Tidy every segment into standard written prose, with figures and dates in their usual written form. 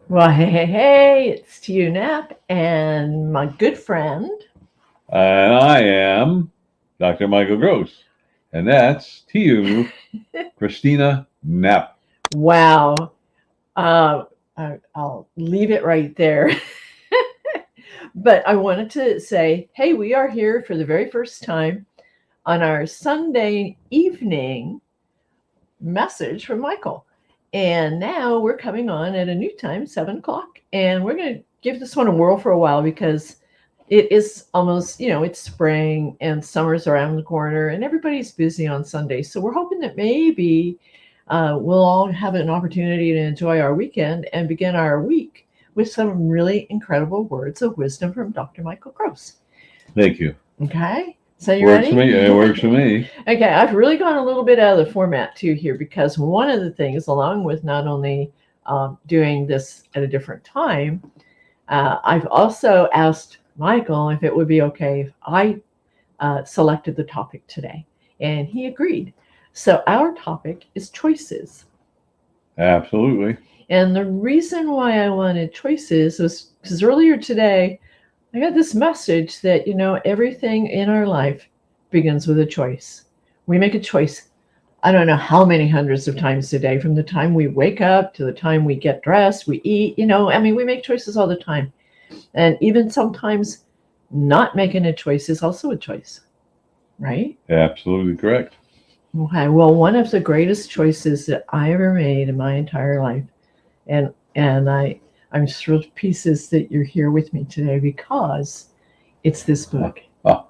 Well, hey, it's Tiiu Napp and my good friend. And I am Dr. Michael Gross. And that's Tiiu Christina Napp. Wow. Uh, I'll leave it right there. But I wanted to say, hey, we are here for the very first time on our Sunday evening message from Michael. And now we're coming on at a new time, 7 o'clock. And we're going to give this one a whirl for a while because it is almost, it's spring and summer's around the corner and everybody's busy on Sunday. So we're hoping that maybe we'll all have an opportunity to enjoy our weekend and begin our week with some really incredible words of wisdom from Dr. Michael Gross. Thank you. Okay. So you Works for ready? me. It works for me. Okay, I've really gone a little bit out of the format too here because one of the things, along with not only doing this at a different time, I've also asked Michael if it would be okay if I selected the topic today, and he agreed. So our topic is choices. Absolutely. And the reason why I wanted choices was because earlier today, I got this message that, everything in our life begins with a choice. We make a choice, I don't know how many hundreds of times a day, from the time we wake up to the time we get dressed, we eat, we make choices all the time. And even sometimes not making a choice is also a choice, right? Absolutely correct. Okay, well, one of the greatest choices that I ever made in my entire life, and I'm thrilled to pieces that you're here with me today because it's this book. Oh,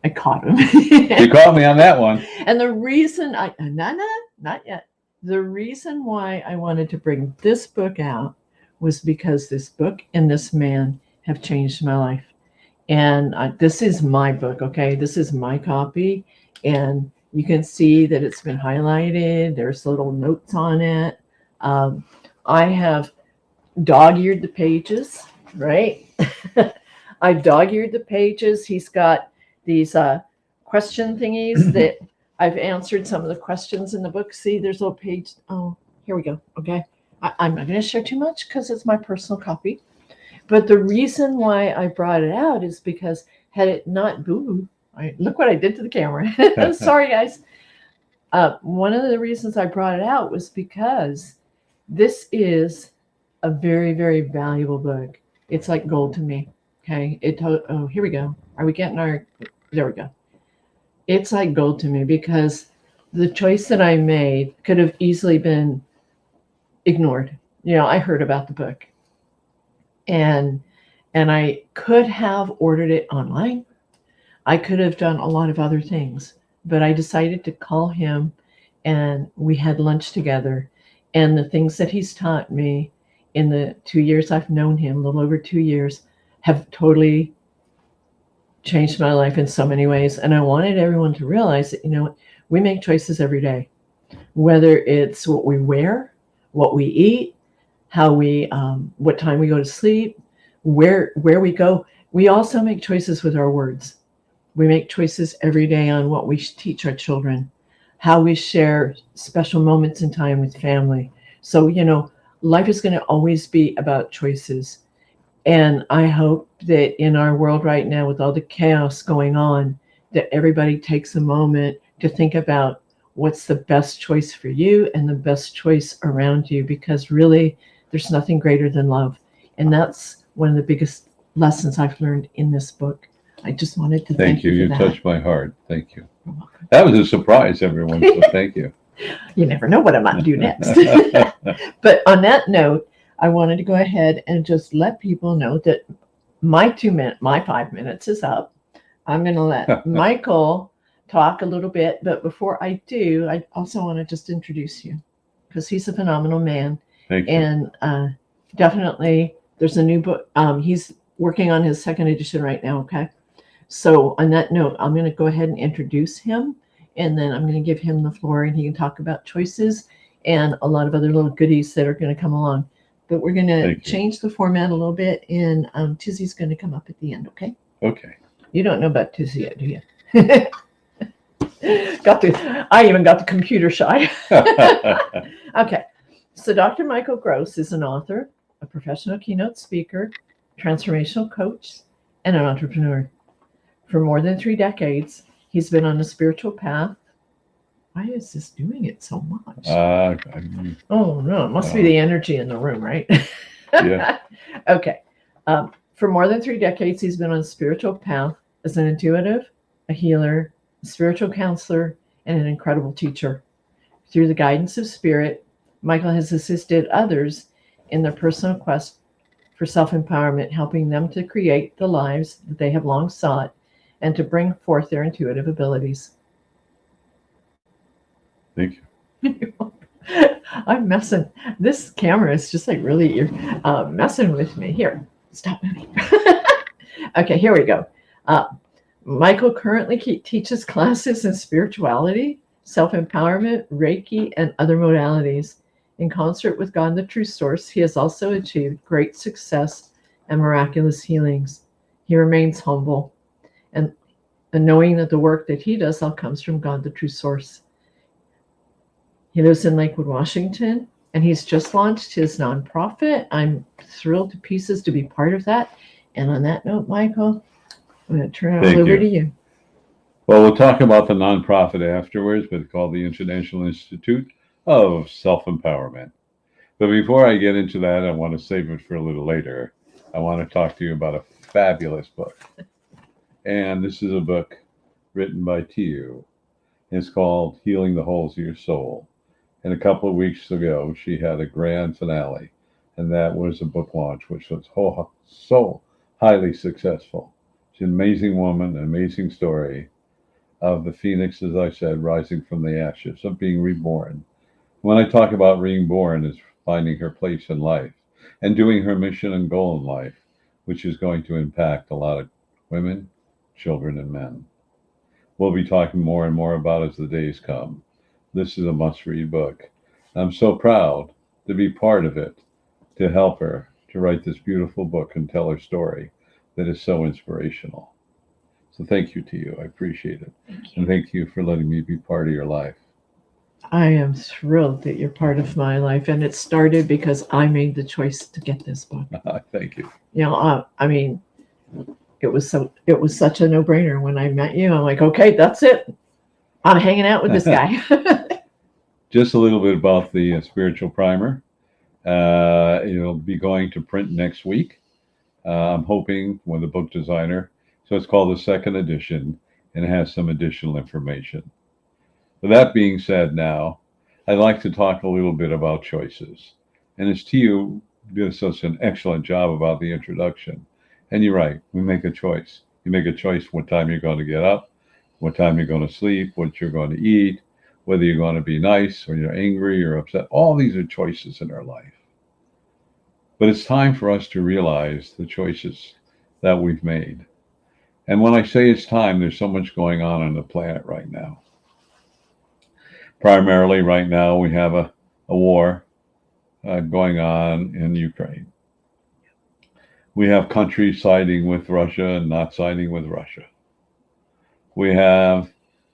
I caught him. you caught me on that one. And the reason not yet. The reason why I wanted to bring this book out was because this book and this man have changed my life. And this is my book, okay? This is my copy. And you can see that it's been highlighted. There's little notes on it. I have dog-eared the pages, right? I've dog-eared the pages. He's got these question thingies that I've answered some of the questions in the book. See, there's a little page. Oh, here we go. Okay. I'm not going to share too much because it's my personal copy. But the reason why I brought it out is because had it not, look what I did to the camera. Sorry, guys. One of the reasons I brought it out was because this is a very, very valuable book. It's like gold to me. Okay. Here we go. Are we getting there we go. It's like gold to me because the choice that I made could have easily been ignored. I heard about the book and I could have ordered it online. I could have done a lot of other things, but I decided to call him and we had lunch together. And the things that he's taught me in the 2 years I've known him, a little over 2 years, have totally changed my life in so many ways. And I wanted everyone to realize that, we make choices every day, whether it's what we wear, what we eat, how what time we go to sleep, where we go. We also make choices with our words. We make choices every day on what we teach our children, how we share special moments in time with family. So, life is going to always be about choices. And I hope that in our world right now, with all the chaos going on, that everybody takes a moment to think about what's the best choice for you and the best choice around you, because really there's nothing greater than love. And that's one of the biggest lessons I've learned in this book. I just wanted to thank you. You for that. touched my heart. Thank you. That was a surprise, everyone. So thank you. You never know what I might do next. But on that note, I wanted to go ahead and just let people know that my 5 minutes is up. I'm going to let Michael talk a little bit. But before I do, I also want to just introduce you because he's a phenomenal man. Thank you. And definitely there's a new book. He's working on his second edition right now. Okay. So on that note, I'm going to go ahead and introduce him, and then I'm going to give him the floor and he can talk about choices and a lot of other little goodies that are going to come along. But we're going to change the format a little bit, and Tizzy's going to come up at the end, okay? Okay. You don't know about Tizzy yet, do you? I even got the computer shy. Okay. So Dr. Michael Gross is an author, a professional keynote speaker, transformational coach, and an entrepreneur. For more than 3 decades, he's been on a spiritual path. Why is this doing it so much? Oh, no, it must be the energy in the room, right? Yeah. Okay. For more than 3 decades, he's been on a spiritual path as an intuitive, a healer, a spiritual counselor, and an incredible teacher. Through the guidance of spirit, Michael has assisted others in their personal quest for self-empowerment, helping them to create the lives that they have long sought and to bring forth their intuitive abilities. Thank you. I'm messing. This camera is just like really you're messing with me. Here, stop moving. Okay, here we go. Michael currently teaches classes in spirituality, self-empowerment, Reiki, and other modalities. In concert with God, the true source, he has also achieved great success and miraculous healings. He remains humble and knowing that the work that he does all comes from God, the true source. He lives in Lakewood, Washington, and he's just launched his nonprofit. I'm thrilled to pieces to be part of that. And on that note, Michael, I'm going to turn it over to you. Well, we'll talk about the nonprofit afterwards, but it's called the International Institute of Self-Empowerment. But before I get into that, I want to save it for a little later. I want to talk to you about a fabulous book. And this is a book written by Tiiu. It's called Healing the Holes of Your Soul. And a couple of weeks ago, she had a grand finale, and that was a book launch, which was so highly successful. She's an amazing woman, an amazing story of the phoenix, as I said, rising from the ashes, of being reborn. When I talk about being born, is finding her place in life and doing her mission and goal in life, which is going to impact a lot of women, children, and men. We'll be talking more and more about as the days come. This is a must-read book. I'm so proud to be part of it, to help her to write this beautiful book and tell her story that is so inspirational. So thank you to you. I appreciate it. And thank you for letting me be part of your life. I am thrilled that you're part of my life, and it started because I made the choice to get this book. Thank you. You know, I mean, it was such a no-brainer when I met you. I'm like, okay, that's it. I'm hanging out with this guy. Just a little bit about the spiritual primer. It'll be going to print next week. I'm hoping with the book designer. So it's called the second edition, and it has some additional information. With that being said now, I'd like to talk a little bit about choices. And as Tiiu did such an excellent job about the introduction, and you're right, we make a choice. You make a choice what time you're going to get up, what time you're going to sleep, what you're going to eat, whether you're going to be nice or you're angry or upset. All these are choices in our life. But it's time for us to realize the choices that we've made. And when I say it's time, there's so much going on the planet right now. Primarily right now, we have a war going on in Ukraine. We have countries siding with Russia and not siding with Russia. We have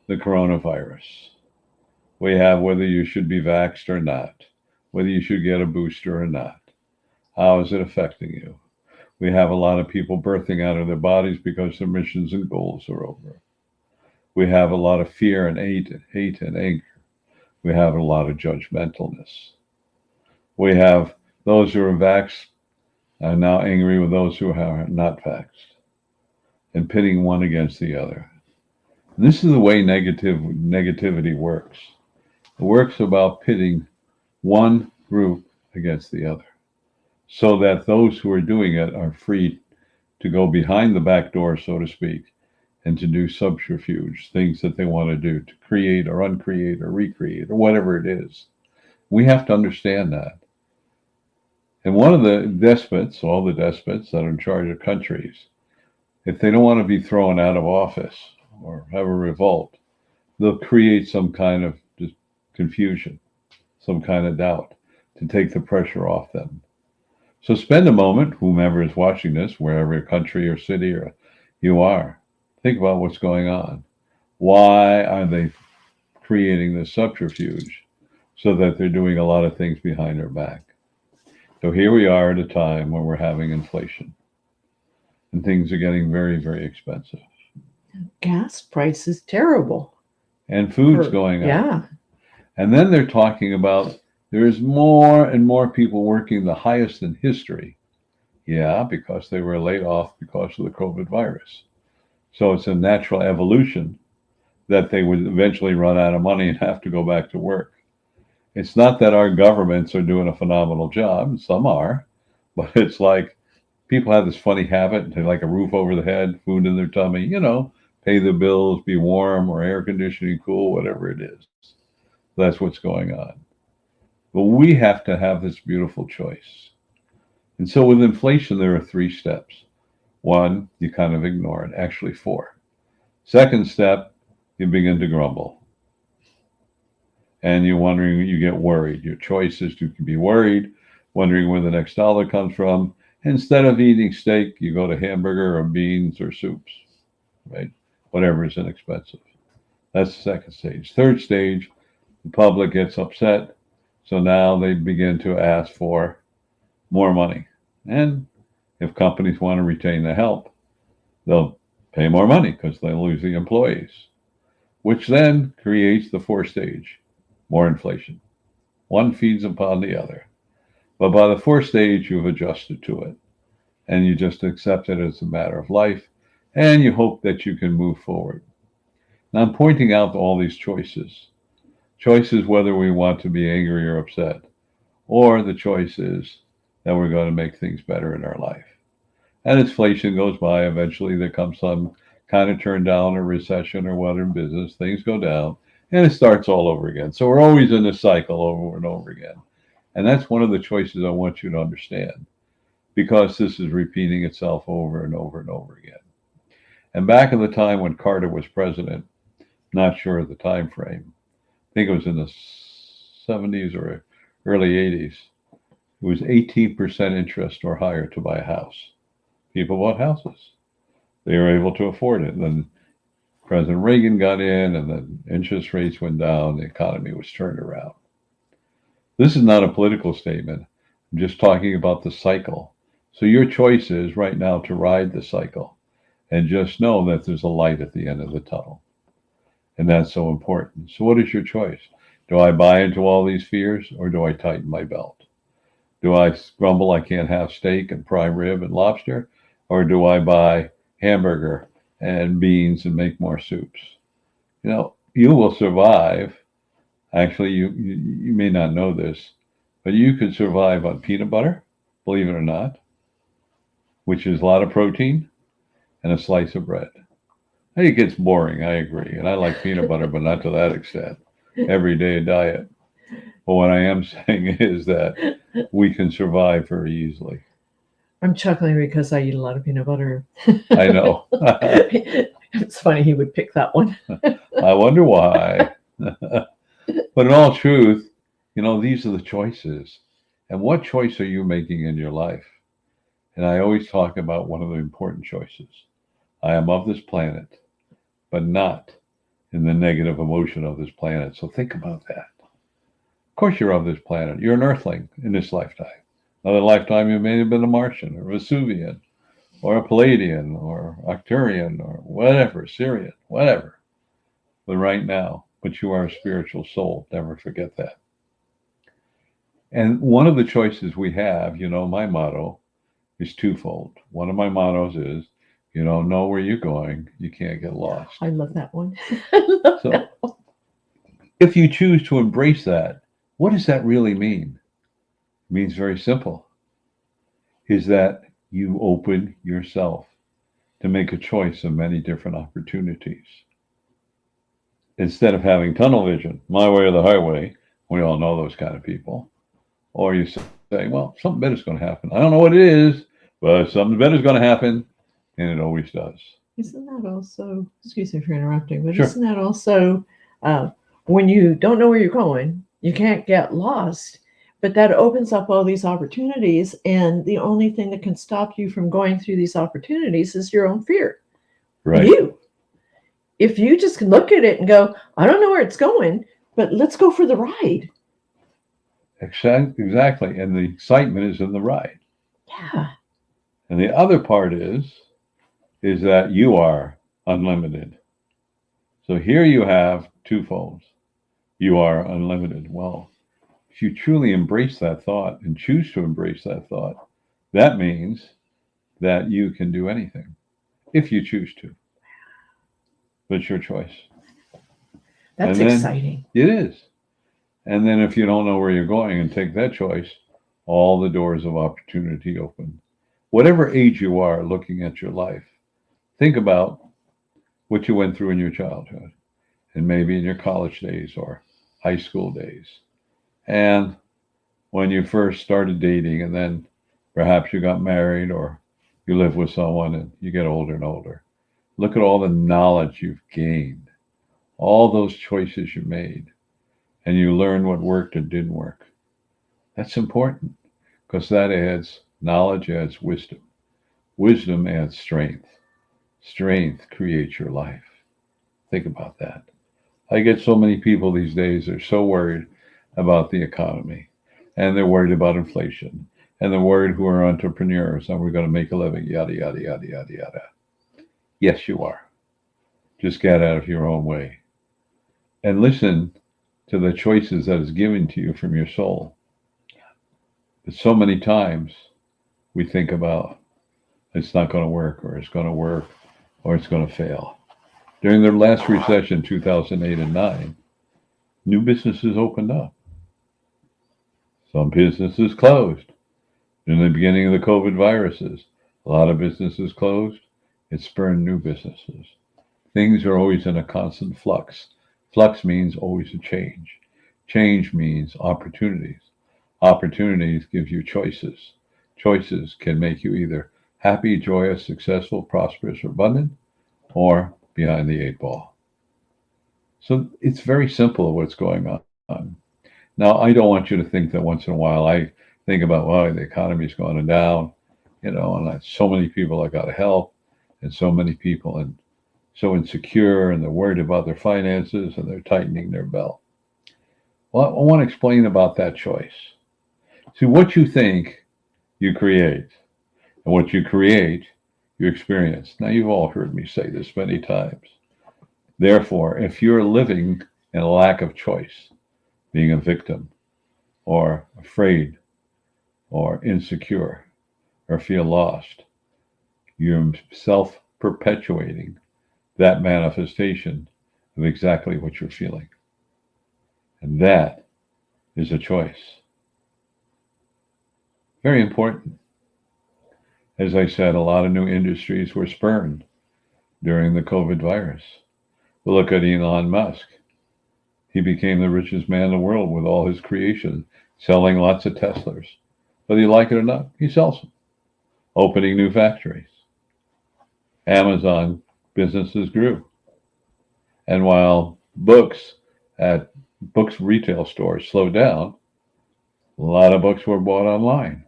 the coronavirus. We have whether you should be vaxxed or not, whether you should get a booster or not. How is it affecting you? We have a lot of people birthing out of their bodies because their missions and goals are over. We have a lot of fear and hate and anger. We have a lot of judgmentalness. We have those who are vaxxed are now angry with those who are not vaxxed and pitting one against the other. And this is the way negativity works. It works about pitting one group against the other, so that those who are doing it are free to go behind the back door, so to speak, and to do subterfuge, things that they want to do, to create or uncreate or recreate or whatever it is. We have to understand that. And one of the despots, all the despots that are in charge of countries, if they don't want to be thrown out of office or have a revolt, they'll create some kind of confusion, some kind of doubt to take the pressure off them. So spend a moment, whomever is watching this, wherever country or city or you are, think about what's going on. Why are they creating this subterfuge so that they're doing a lot of things behind our back? So here we are at a time when we're having inflation and things are getting very, very expensive. Gas price is terrible. And food's going up. Yeah. And then they're talking about there's more and more people working the highest in history. Yeah, because they were laid off because of the COVID virus. So it's a natural evolution that they would eventually run out of money and have to go back to work. It's not that our governments are doing a phenomenal job. Some are, but it's like people have this funny habit. They like a roof over the head, food in their tummy, pay the bills, be warm or air conditioning, cool, whatever it is. That's what's going on. But we have to have this beautiful choice. And so with inflation, there are 3 steps. 1, you kind of ignore it. Actually, 4. Second step, you begin to grumble. And you're wondering, you get worried. Your choice is to be worried, wondering where the next dollar comes from. Instead of eating steak, you go to hamburger or beans or soups, right? Whatever is inexpensive. That's the second stage. Third stage, the public gets upset. So now they begin to ask for more money. And if companies want to retain the help, they'll pay more money because they'll lose the employees, which then creates the 4th stage, more inflation. One feeds upon the other. But by the 4th stage, you've adjusted to it. And you just accept it as a matter of life. And you hope that you can move forward. Now, I'm pointing out all these choices. Choices whether we want to be angry or upset. Or the choice is that we're going to make things better in our life. And inflation goes by. Eventually, there comes some kind of turn down or recession or what in business. Things go down. And it starts all over again. So we're always in this cycle over and over again. And that's one of the choices I want you to understand, because this is repeating itself over and over and over again. And back in the time when Carter was president, not sure of the time frame, I think it was in the 70s or early 80s, it was 18% interest or higher to buy a house. People bought houses. They were able to afford it. And then President Reagan got in, and then interest rates went down. The economy was turned around. This is not a political statement. I'm just talking about the cycle. So your choice is right now to ride the cycle and just know that there's a light at the end of the tunnel. And that's so important. So what is your choice? Do I buy into all these fears, or do I tighten my belt? Do I grumble I can't have steak and prime rib and lobster? Or do I buy hamburger and beans and make more soups? You will survive. Actually, you may not know this, but you could survive on peanut butter, believe it or not, which is a lot of protein, and a slice of bread. I think it gets boring, I agree. And I like peanut butter, but not to that extent. Everyday diet. But what I am saying is that we can survive very easily. I'm chuckling because I eat a lot of peanut butter. I know. It's funny he would pick that one. I wonder why. But in all truth, these are the choices. And what choice are you making in your life? And I always talk about one of the important choices. I am of this planet, but not in the negative emotion of this planet. So think about that. Of course you're of this planet. You're an earthling in this lifetime. Another lifetime you may have been a Martian or Vesuvian or a Palladian or Arcturian or whatever, Syrian, whatever. But right now, but you are a spiritual soul. Never forget that. And one of the choices we have, my motto is twofold. One of my mottos is, you don't know where you're going, you can't get lost. I love that one. I love that one. If you choose to embrace that, what does that really mean? It means very simple, is that you open yourself to make a choice of many different opportunities. Instead of having tunnel vision, my way or the highway, we all know those kind of people. Or you say, well, something better is going to happen. I don't know what it is, but something better is going to happen. And it always does. Isn't that also, excuse me for interrupting, but Sure. Isn't that also when you don't know where you're going, you can't get lost, but that opens up all these opportunities. And the only thing that can stop you from going through these opportunities is your own fear. Right. If you just look at it and go, I don't know where it's going, but let's go for the ride. Exactly. And the excitement is in the ride. Yeah. And the other part is that you are unlimited. So here you have two phones. You are unlimited. Well, if you truly embrace that thought and choose to embrace that thought, that means that you can do anything if you choose to. But it's your choice. That's And then exciting. it is. And then if you don't know where you're going and take that choice, all the doors of opportunity open. Whatever age you are looking at your life, think about what you went through in your childhood and maybe in your college days or high school days. And when you first started dating and then perhaps you got married or you live with someone and you get older and older. Look at all the knowledge you've gained, all those choices you made, and you learn what worked and didn't work. That's important because that adds knowledge, adds wisdom. Wisdom adds strength. Strength creates your life. Think about that. I get so many people these days, they're so worried about the economy and they're worried about inflation and they're worried who are entrepreneurs and we're going to make a living, yada, yada, yada, yada, yada. Yes, you are. Just get out of your own way and listen to the choices that is given to you from your soul. But so many times we think about it's not going to work or it's going to work or it's going to fail. During the last recession, 2008 and 9, new businesses opened up. Some businesses closed. In the beginning of the COVID viruses, a lot of businesses closed. It spurred new businesses. Things are always in a constant flux. Flux means always a change. Change means opportunities. Opportunities give you choices. Choices can make you either happy, joyous, successful, prosperous, or abundant, or behind the eight ball. So it's very simple what's going on. Now, I don't want you to think that once in a while I think about, well, the economy's going down, and so many people I got to help, and so many people and so insecure, and they're worried about their finances, and they're tightening their belt. Well, I want to explain about that choice. See, what you think, you create, and what you create, you experience. Now, you've all heard me say this many times. Therefore, if you're living in a lack of choice, being a victim, or afraid, or insecure, or feel lost, you're self perpetuating that manifestation of exactly what you're feeling. And that is a choice. Very important. As I said, a lot of new industries were spurned during the COVID virus. Look at Elon Musk. He became the richest man in the world with all his creation, selling lots of Teslas. Whether you like it or not, he sells them, opening new factories. Amazon businesses grew. And while books at books retail stores slowed down, a lot of books were bought online.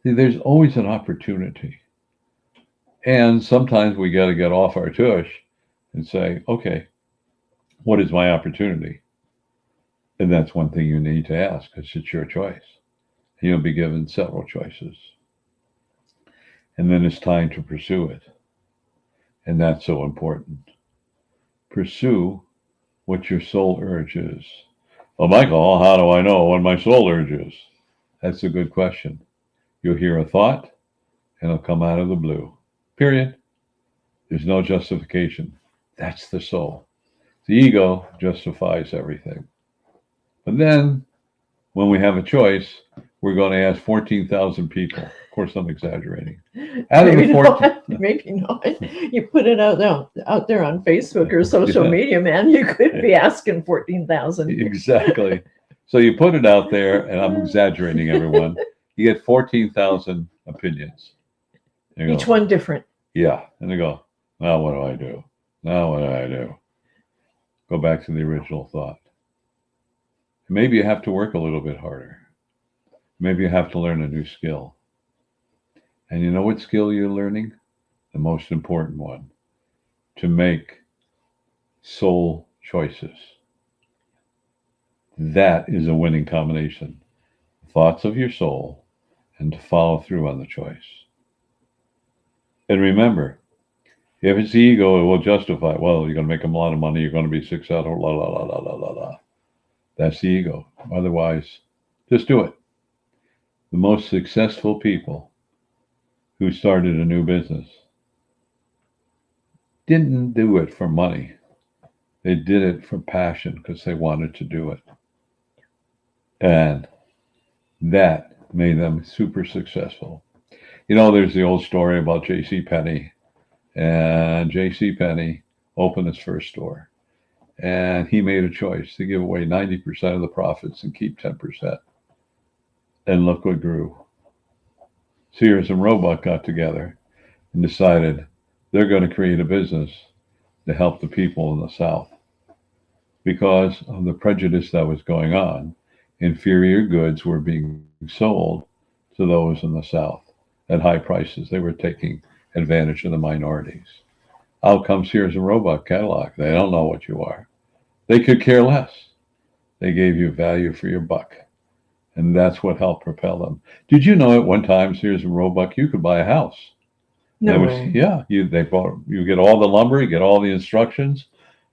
See, there's always an opportunity. And sometimes we got to get off our tush and say, okay, what is my opportunity? And that's one thing you need to ask because it's your choice. You'll be given several choices. And then it's time to pursue it. And that's so important. Pursue what your soul urge is. Well, Michael, how do I know what my soul urge is? That's a good question. You'll hear a thought and it'll come out of the blue. Period. There's no justification. That's the soul. The ego justifies everything. But then when we have a choice, we're going to ask 14,000 people. Of course, I'm exaggerating. Out of Maybe the 14, not. Maybe not. You put it out there on Facebook or social Yeah. media, man. You could be asking 14,000. Exactly. So you put it out there, and I'm exaggerating, everyone. You get 14,000 opinions. You Each go, one different. yeah. And they go, now what do I do? Now what do I do? Go back to the original thought. Maybe you have to work a little bit harder. Maybe you have to learn a new skill. And you know what skill you're learning? The most important one, to make soul choices. That is a winning combination. Thoughts of your soul and to follow through on the choice. And remember, if it's ego, it will justify, well, you're going to make a lot of money, you're going to be successful, la, la, la, la, la, la, la. That's the ego. Otherwise, just do it. The most successful people who started a new business didn't do it for money. They did it for passion because they wanted to do it. And that made them super successful. You know, there's the old story about J.C. Penney. And J.C. Penney opened his first store. And he made a choice to give away 90% of the profits and keep 10%. And look what grew. Sears and Roebuck got together and decided they're going to create a business to help the people in the South. Because of the prejudice that was going on, inferior goods were being sold to those in the South at high prices. They were taking advantage of the minorities. Out comes Sears and Roebuck catalog. They don't know what you are. They could care less. They gave you value for your buck. And that's what helped propel them. Did you know at one time, Sears and Roebuck, you could buy a house? No way. Yeah, you get all the lumber, you get all the instructions,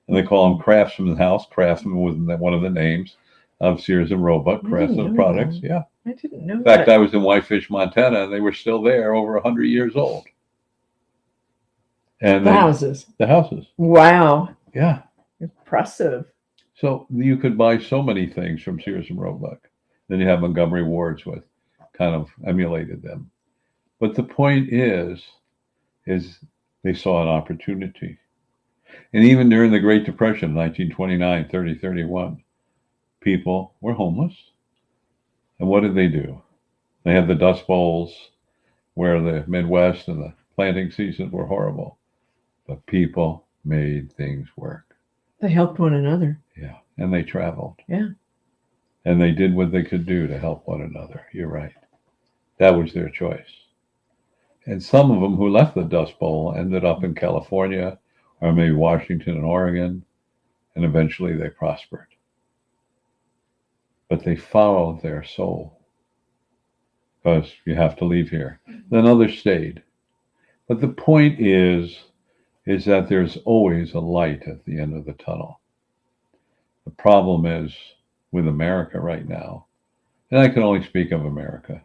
and they call them Craftsman House. Craftsman was one of the names of Sears and Roebuck, Craftsman Products. That. Yeah. I didn't know In fact, that. I was in Whitefish, Montana, and they were still there over 100 years old. And The houses. The houses. Wow. Yeah. Impressive. So you could buy so many things from Sears and Roebuck. Then you have Montgomery Ward's with kind of emulated them. But the point is they saw an opportunity. And even during the Great Depression, 1929, 30, 31, people were homeless. And what did they do? They had the Dust Bowls where the Midwest and the planting seasons were horrible. But people made things work. They helped one another. Yeah. And they traveled. Yeah. And they did what they could do to help one another. You're right. That was their choice. And some of them who left the Dust Bowl ended up in California or maybe Washington and Oregon, and eventually they prospered. But they followed their soul because you have to leave here. Then others stayed. But the point is that there's always a light at the end of the tunnel. The problem is with America right now, and I can only speak of America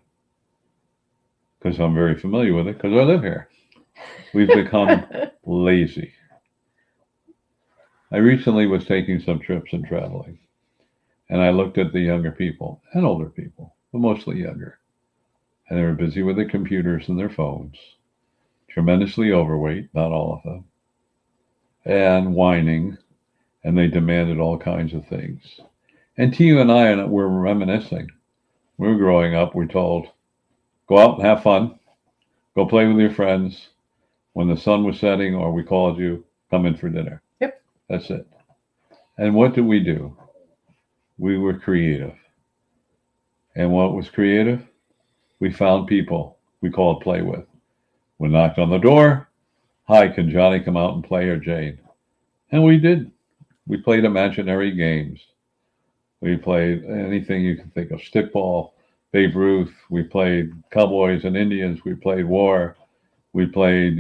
because I'm very familiar with it because I live here. We've become lazy. I recently was taking some trips and traveling, and I looked at the younger people and older people, but mostly younger, and they were busy with their computers and their phones, tremendously overweight, not all of them, and whining, and they demanded all kinds of things. And Tiiu and I were reminiscing. We were growing up, we're told, go out and have fun, go play with your friends. When the sun was setting or we called you, come in for dinner. Yep. That's it. And what did we do? We were creative. And what was creative? We found people we called play with. We knocked on the door. Hi, can Johnny come out and play, or Jane? And we did. We played imaginary games. We played anything you can think of. Stickball, Babe Ruth. We played Cowboys and Indians. We played war. We played,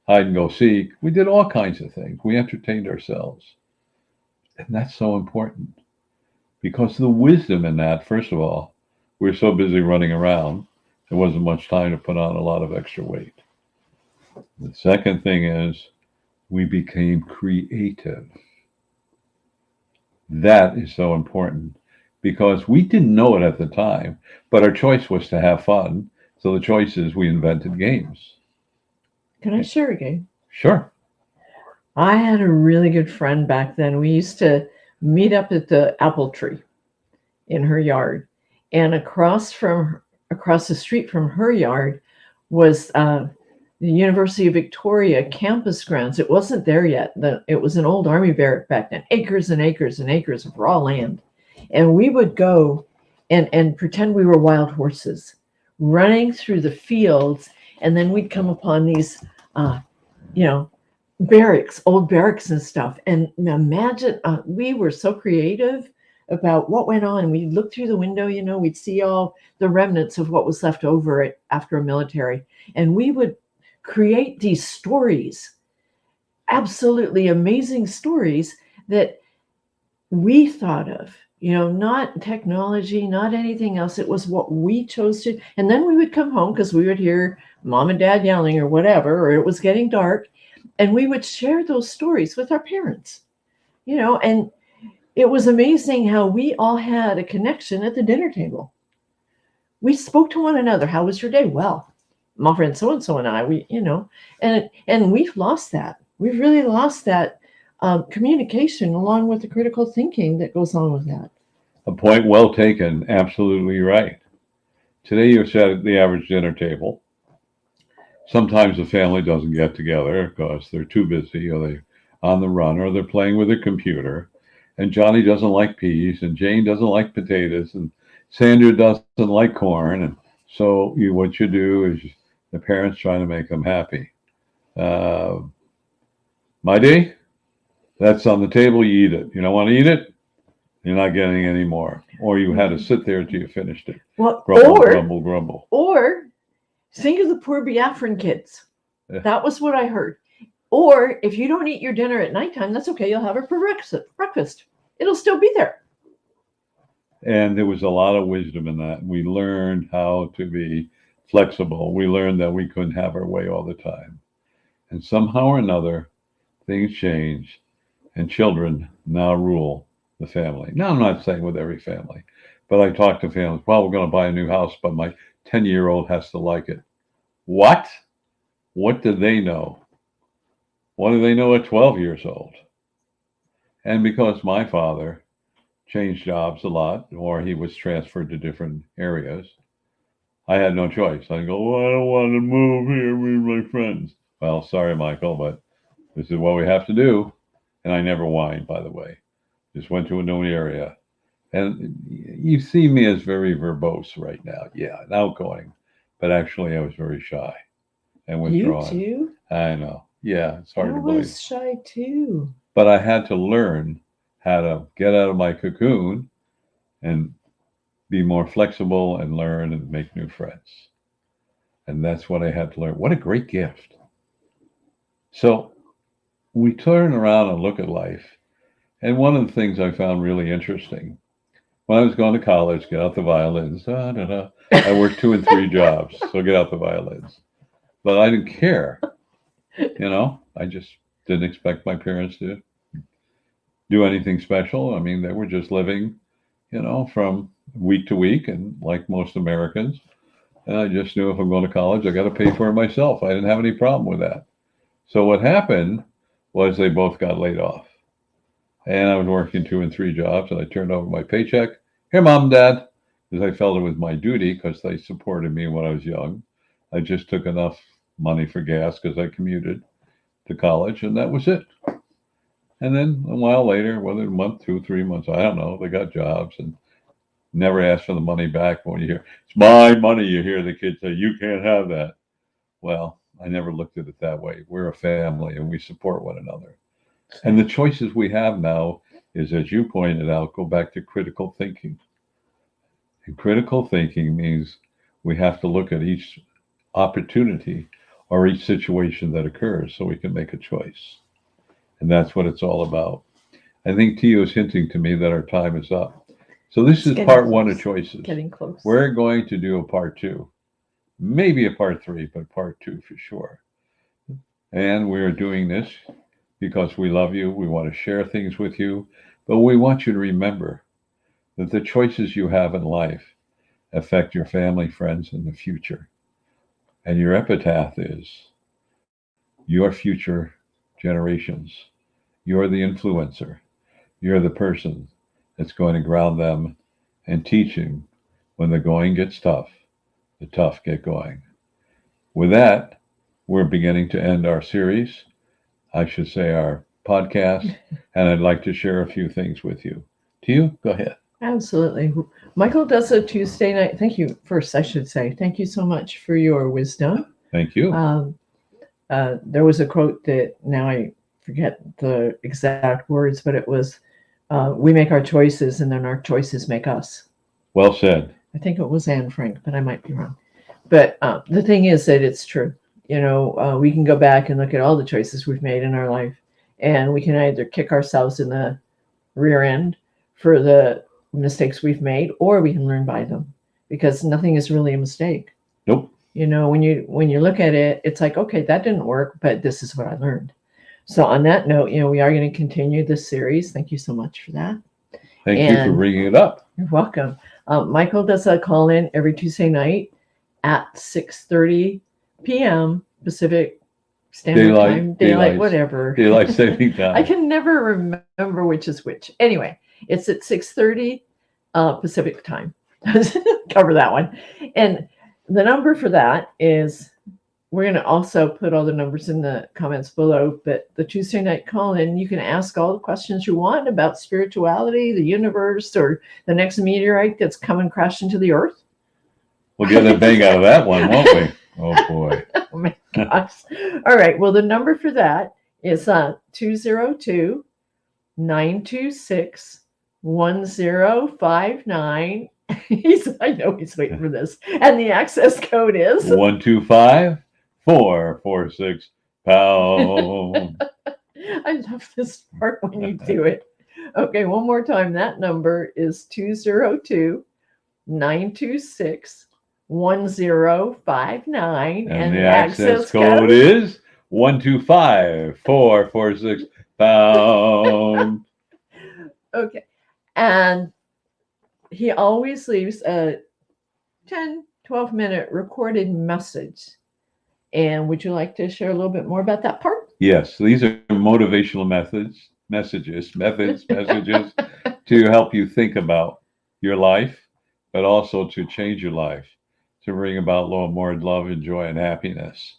hide and go seek. We did all kinds of things. We entertained ourselves. And that's so important. Because the wisdom in that, first of all, we were so busy running around, there wasn't much time to put on a lot of extra weight. The second thing is we became creative. That is so important because we didn't know it at the time, but our choice was to have fun. So the choice is we invented games. Can I share a game? Sure. I had a really good friend back then. We used to meet up at the apple tree in her yard. And across the street from her yard was the University of Victoria campus grounds. It wasn't there yet. It was an old army barrack back then, acres and acres and acres of raw land. And we would go and pretend we were wild horses running through the fields. And then we'd come upon these, barracks, old barracks and stuff. And imagine, we were so creative about what went on. We'd look through the window, we'd see all the remnants of what was left over after a military. And we would create these stories, absolutely amazing stories that we thought of, not technology, not anything else. It was what we chose to. And then we would come home because we would hear mom and dad yelling or whatever, or it was getting dark. And we would share those stories with our parents, and it was amazing how we all had a connection at the dinner table. We spoke to one another. How was your day? Well, my friend so-and-so and I, and we've lost that. We've really lost that communication along with the critical thinking that goes on with that. A point well taken. Absolutely right. Today you sat at the average dinner table. Sometimes the family doesn't get together because they're too busy, or they're on the run, or they're playing with their computer. And Johnny doesn't like peas, and Jane doesn't like potatoes, and Sandra doesn't like corn. And so what you do is the parents trying to make them happy. My day, that's on the table, you eat it. You don't want to eat it, you're not getting any more. Or you had to sit there until you finished it. Well, grumble, grumble. Or think of the poor Biafran kids. Yeah. That was what I heard. Or if you don't eat your dinner at nighttime, that's okay. You'll have it for breakfast. It'll still be there. And there was a lot of wisdom in that. We learned how to be flexible. We learned that we couldn't have our way all the time. And somehow or another, things changed, and children now rule the family. Now, I'm not saying with every family, but I talk to families, well, we're going to buy a new house, but my 10-year-old has to like it. What? What do they know? What do they know at 12 years old? And because my father changed jobs a lot, or he was transferred to different areas, I had no choice. I go, well, I don't want to move here with my friends. Well, sorry, Michael, but this is what we have to do. And I never whined, by the way. Just went to a new area. And you see me as very verbose right now. Yeah, and outgoing. But actually, I was very shy and withdrawn. You too? I know. Yeah, it's hard to believe. I was shy too. But I had to learn how to get out of my cocoon and be more flexible and learn and make new friends. And that's what I had to learn. What a great gift. So we turn around and look at life. And one of the things I found really interesting, when I was going to college, get out the violins, I worked 2 and 3 jobs, so get out the violins. But I didn't care. I just didn't expect my parents to do anything special. I mean, they were just living, from week to week, and like most Americans. And I just knew if I'm going to college, I got to pay for it myself. I didn't have any problem with that. So what happened was they both got laid off. And I was working 2 and 3 jobs, and I turned over my paycheck. Here, Mom and Dad, because I felt it was my duty because they supported me when I was young. I just took enough money for gas because I commuted to college, and that was it. And then a while later, whether a month, 2, 3 months, I don't know, they got jobs and never asked for the money back. When you hear, it's my money, you hear the kids say, you can't have that. Well, I never looked at it that way. We're a family and we support one another. And the choices we have now is, as you pointed out, go back to critical thinking. And critical thinking means we have to look at each opportunity or each situation that occurs so we can make a choice. And that's what it's all about. I think Tiiu is hinting to me that our time is up. So this is part 1 of choices. Getting close. We're going to do a part 2, maybe a part 3, but part 2 for sure. And we're doing this because we love you. We want to share things with you, but we want you to remember that the choices you have in life affect your family, friends, and the future. And your epitaph is your future generations. You're the influencer. You're the person that's going to ground them and teach them when the going gets tough, the tough get going. With that, we're beginning to end our series. I should say our podcast, and I'd like to share a few things with you. Tiiu, go ahead. Absolutely. Michael does a Tuesday night. Thank you. First, I should say, thank you so much for your wisdom. Thank you. There was a quote that now I forget the exact words, but it was, we make our choices, and then our choices make us. Well said. I think it was Anne Frank, but I might be wrong. But the thing is that it's true. We can go back and look at all the choices we've made in our life, and we can either kick ourselves in the rear end for the mistakes we've made, or we can learn by them, because nothing is really a mistake. Nope. When you look at it, it's like, okay, that didn't work, but this is what I learned. So on that note, we are going to continue this series. Thank you so much for that. Thank you for bringing it up. You're welcome. Michael does a call in every Tuesday night at 6:30 p.m. Pacific Standard Time, daylight, whatever. Daylight saving time. I can never remember which is which. Anyway, it's at 6:30 Pacific time. Cover that one. And the number for that is, we're going to also put all the numbers in the comments below, but the Tuesday night call-in, you can ask all the questions you want about spirituality, the universe, or the next meteorite that's coming crashing to the earth. We'll get a bang out of that one, won't we? Oh, boy. Oh, my gosh. All right. Well, the number for that is 202-926-1059. I know he's waiting for this. And the access code is 125-446 pound. I love this part when you do it. Okay, one more time. That number is 202-926-1059. And the access code is 125-446 pound. Okay. And he always leaves a 10, 12-minute recorded message. And would you like to share a little bit more about that part? Yes, these are motivational messages to help you think about your life, but also to change your life, to bring about more love and joy and happiness.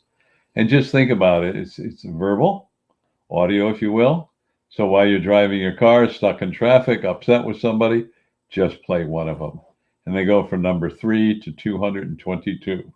And just think about it. It's verbal, audio, if you will. So while you're driving your car, stuck in traffic, upset with somebody, just play one of them. And they go from number 3 to 222.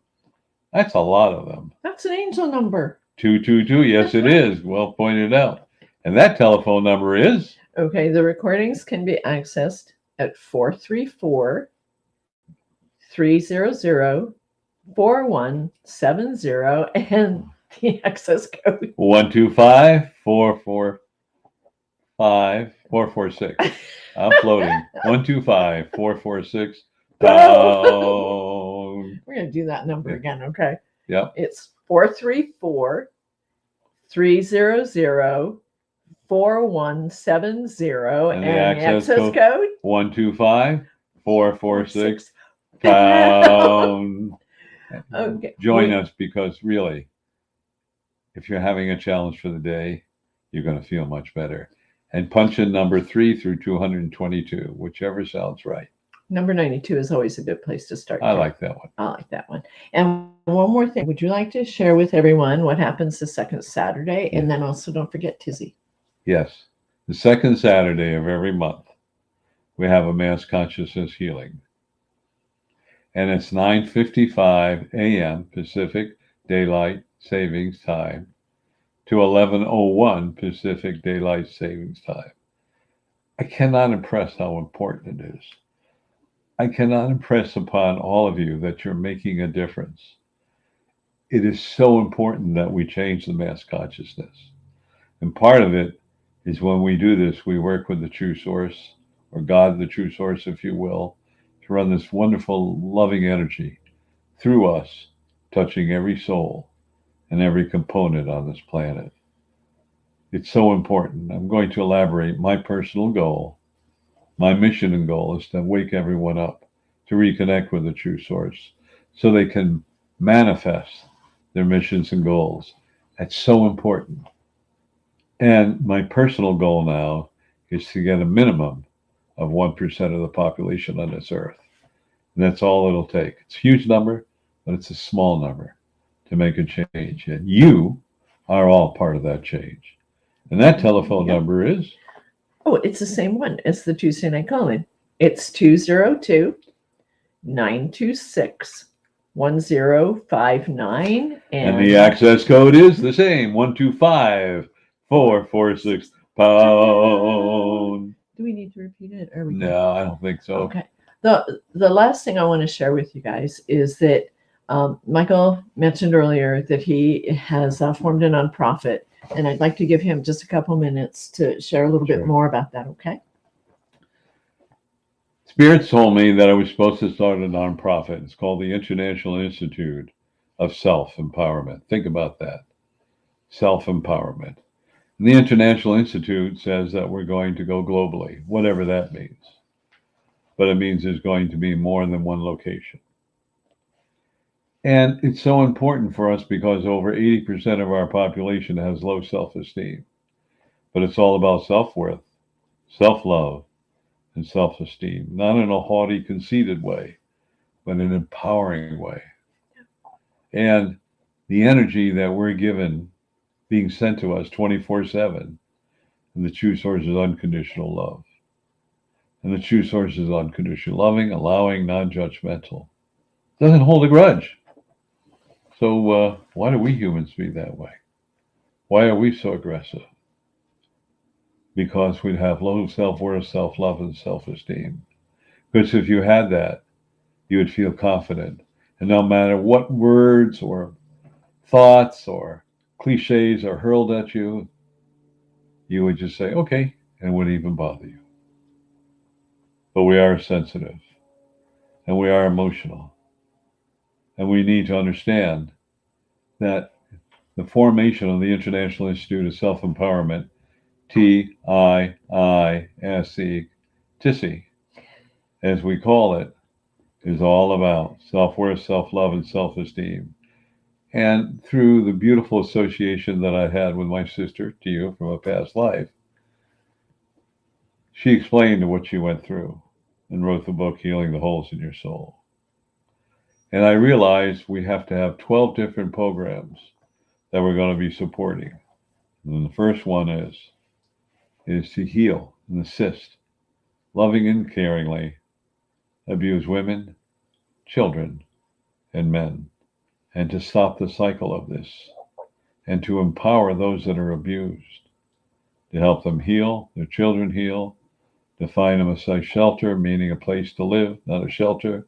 That's a lot of them. That's an angel number. 222, yes it is. Well pointed out. And that telephone number is? Okay, the recordings can be accessed at 434-300-4170, and the access code 125-445-446. I'm floating. 125-446 pound. We're going to do that number again, okay? Yep. It's 434-300-4170, and the access code 125-446 pound. Okay. Join us, because really, if you're having a challenge for the day, you're going to feel much better. And punch in number 3 through 222, whichever sounds right. Number 92 is always a good place to start. I like that one. I like that one. And one more thing. Would you like to share with everyone what happens the second Saturday? And then also don't forget Tizzy. Yes. The second Saturday of every month, we have a mass consciousness healing. And it's 9:55 a.m. Pacific Daylight Savings Time to 11:01 Pacific Daylight Savings Time. I cannot impress how important it is. I cannot impress upon all of you that you're making a difference. It is so important that we change the mass consciousness. And part of it is, when we do this, we work with the true source, or God, the true source, if you will, to run this wonderful, loving energy through us, touching every soul and every component on this planet. It's so important. I'm going to elaborate. My personal goal, my mission and goal, is to wake everyone up, to reconnect with the true source, so they can manifest their missions and goals. That's so important. And my personal goal now is to get a minimum of 1% of the population on this earth. And that's all it'll take. It's a huge number, but it's a small number to make a change. And you are all part of that change. And that telephone number is? Oh, it's the same one as the Tuesday night call-in. It's 202-926-1059. And the access code is the same, 125-446 pound. Do we need to repeat it? Or are we good? No, I don't think so. Okay. The last thing I want to share with you guys is that Michael mentioned earlier that he has formed a nonprofit, and I'd like to give him just a couple minutes to share a little Sure. bit more about that. Okay. Spirit told me that I was supposed to start a nonprofit. It's called the International Institute of Self-Empowerment. Think about that. Self-empowerment. And the International Institute says that we're going to go globally, whatever that means. But it means there's going to be more than one location. And it's so important for us because over 80% of our population has low self-esteem. But it's all about self-worth, self-love, and self-esteem, not in a haughty, conceited way, but in an empowering way. And the energy that we're given being sent to us 24/7, and the true source is unconditional love. And the true source is unconditional loving, allowing, non-judgmental. Doesn't hold a grudge. So why do we humans be that way? Why are we so aggressive? Because we have low self-worth, self-love, and self-esteem. Because if you had that, you would feel confident. And no matter what words or thoughts or cliches are hurled at you, you would just say, okay, and it wouldn't even bother you. But we are sensitive, and we are emotional. And we need to understand that the formation of the International Institute of Self-Empowerment, TIISC, TISI, as we call it, is all about self-worth, self-love, and self-esteem. And through the beautiful association that I had with my sister, Tiiu, from a past life, she explained what she went through and wrote the book, Healing the Holes in Your Soul. And I realized we have to have 12 different programs that we're going to be supporting. And the first one is to heal and assist, loving and caringly, abuse women, children, and men, and to stop the cycle of this, and to empower those that are abused, to help them heal, their children heal, to find them a safe shelter, meaning a place to live, not a shelter,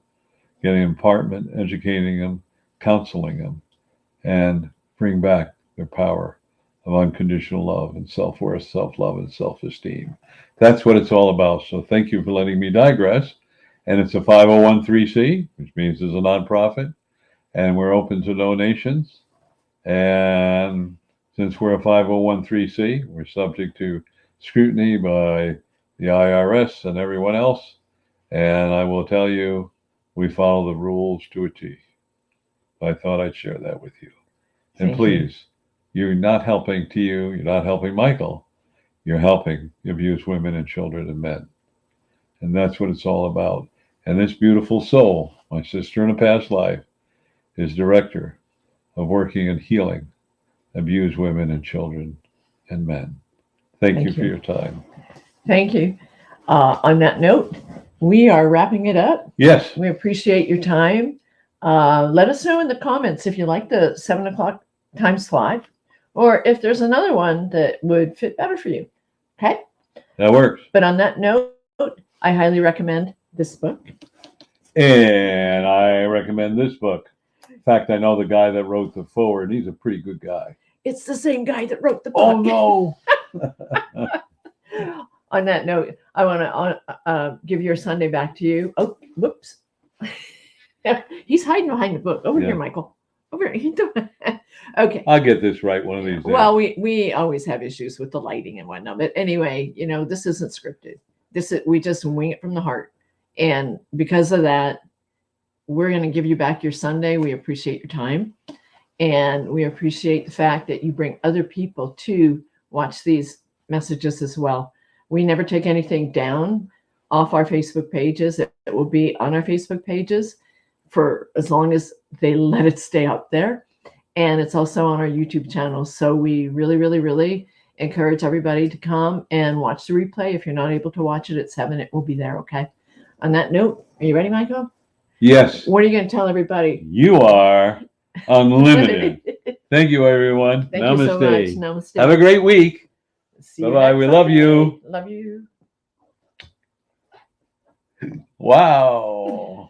getting an apartment, educating them, counseling them, and bring back their power of unconditional love and self-worth, self-love, and self-esteem. That's what it's all about. So thank you for letting me digress. And it's a 501(c), which means it's a nonprofit, and we're open to donations. And since we're a 501(c), we're subject to scrutiny by the IRS and everyone else. And I will tell you, we follow the rules to a T. I thought I'd share that with you. And please, you're not helping Tiiu, you're not helping Michael, you're helping abused women and children and men. And that's what it's all about. And this beautiful soul, my sister in a past life, is director of working and healing abused women and children and men. Thank you for your time. Thank you. On that note, we are wrapping it up. Yes. We appreciate your time. Let us know in the comments if you like the 7 o'clock time slot, or if there's another one that would fit better for you. Okay? That works. But on that note, I highly recommend this book. And I recommend this book. In fact, I know the guy that wrote the foreword. He's a pretty good guy. It's the same guy that wrote the book. Oh, no. On that note, I want to give your Sunday back to you. Oh, whoops. He's hiding behind the book. Over here, Michael. Over here. Okay. I'll get this right one of these days. Well, we always have issues with the lighting and whatnot. But anyway, this isn't scripted. We just wing it from the heart. And because of that, we're going to give you back your Sunday. We appreciate your time. And we appreciate the fact that you bring other people to watch these messages as well. We never take anything down off our Facebook pages. It will be on our Facebook pages for as long as they let it stay up there. And it's also on our YouTube channel. So we really, really, really encourage everybody to come and watch the replay. If you're not able to watch it at 7, it will be there, okay? On that note, are you ready, Michael? Yes. What are you going to tell everybody? You are unlimited. Thank you, everyone. Thank Namaste. you so much. Namaste. Have a great week. See you Bye-bye. next We love Sunday. you. Love you. Wow.